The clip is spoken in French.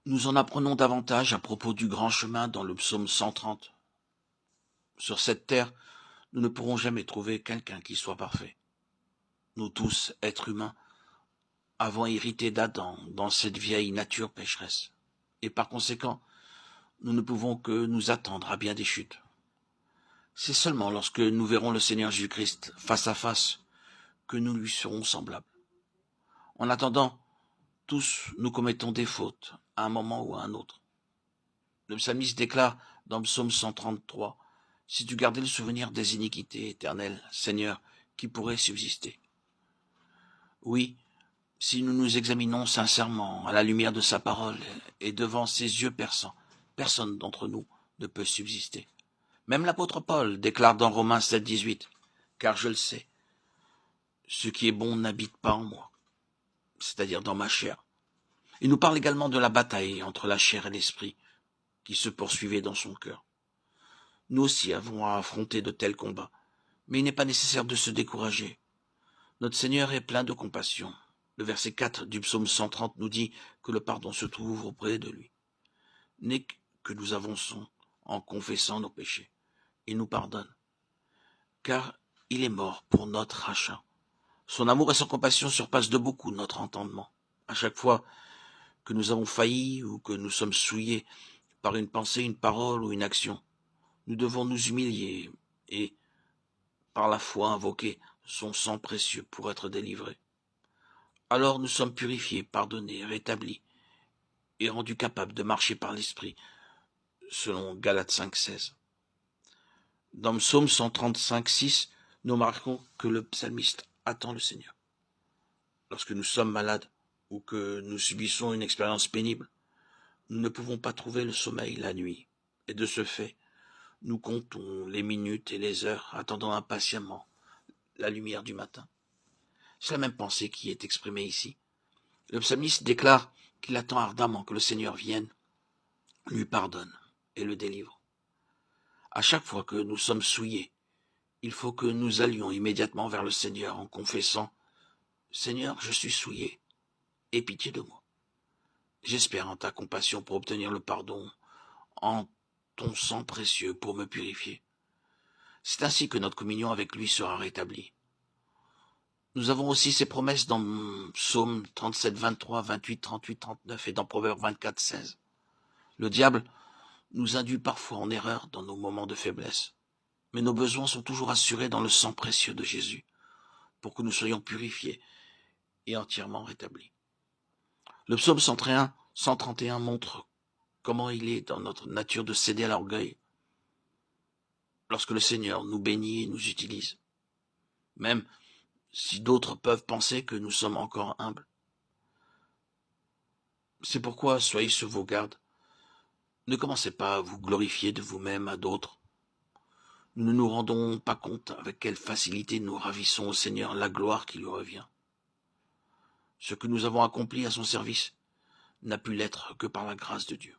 Nous en apprenons davantage à propos du grand chemin dans le psaume 130. Sur cette terre, nous ne pourrons jamais trouver quelqu'un qui soit parfait. Nous tous, êtres humains, avons hérité d'Adam dans cette vieille nature pécheresse. Et par conséquent, nous ne pouvons que nous attendre à bien des chutes. C'est seulement lorsque nous verrons le Seigneur Jésus-Christ face à face que nous lui serons semblables. En attendant, tous nous commettons des fautes à un moment ou à un autre. Le psalmiste déclare dans Psaume 133, « Si tu gardais le souvenir des iniquités éternelles, Seigneur, qui pourrait subsister ?» Oui, si nous nous examinons sincèrement à la lumière de sa parole et devant ses yeux perçants, personne d'entre nous ne peut subsister. Même l'apôtre Paul déclare dans Romains 7, 18, « Car je le sais, ce qui est bon n'habite pas en moi, c'est-à-dire dans ma chair. » Il nous parle également de la bataille entre la chair et l'esprit qui se poursuivait dans son cœur. Nous aussi avons à affronter de tels combats, mais il n'est pas nécessaire de se décourager. Notre Seigneur est plein de compassion. Le verset 4 du psaume 130 nous dit que le pardon se trouve auprès de lui. N'est que nous avançons en confessant nos péchés. Il nous pardonne, car il est mort pour notre rachat. Son amour et sa compassion surpassent de beaucoup notre entendement. À chaque fois que nous avons failli ou que nous sommes souillés par une pensée, une parole ou une action, nous devons nous humilier et, par la foi, invoquer son sang précieux pour être délivrés. Alors nous sommes purifiés, pardonnés, rétablis et rendus capables de marcher par l'Esprit, selon Galates 5,16. Dans le psaume 135,6, nous marquons que le psalmiste attend le Seigneur. Lorsque nous sommes malades ou que nous subissons une expérience pénible, nous ne pouvons pas trouver le sommeil la nuit. Et de ce fait, nous comptons les minutes et les heures, attendant impatiemment la lumière du matin. C'est la même pensée qui est exprimée ici. Le psalmiste déclare qu'il attend ardemment que le Seigneur vienne, lui pardonne et le délivre. À chaque fois que nous sommes souillés, il faut que nous allions immédiatement vers le Seigneur en confessant « Seigneur, je suis souillé, aie pitié de moi. J'espère en ta compassion pour obtenir le pardon, en ton sang précieux pour me purifier. » C'est ainsi que notre communion avec lui sera rétablie. Nous avons aussi ces promesses dans Psaume 37, 23, 28, 38, 39 et dans Proverbes 24, 16. Le diable nous induit parfois en erreur dans nos moments de faiblesse, mais nos besoins sont toujours assurés dans le sang précieux de Jésus pour que nous soyons purifiés et entièrement rétablis. Le psaume 131 montre comment il est dans notre nature de céder à l'orgueil lorsque le Seigneur nous bénit et nous utilise, même si d'autres peuvent penser que nous sommes encore humbles. C'est pourquoi soyez sur vos gardes. Ne commencez pas à vous glorifier de vous-même à d'autres. Nous ne nous rendons pas compte avec quelle facilité nous ravissons au Seigneur la gloire qui lui revient. Ce que nous avons accompli à son service n'a pu l'être que par la grâce de Dieu.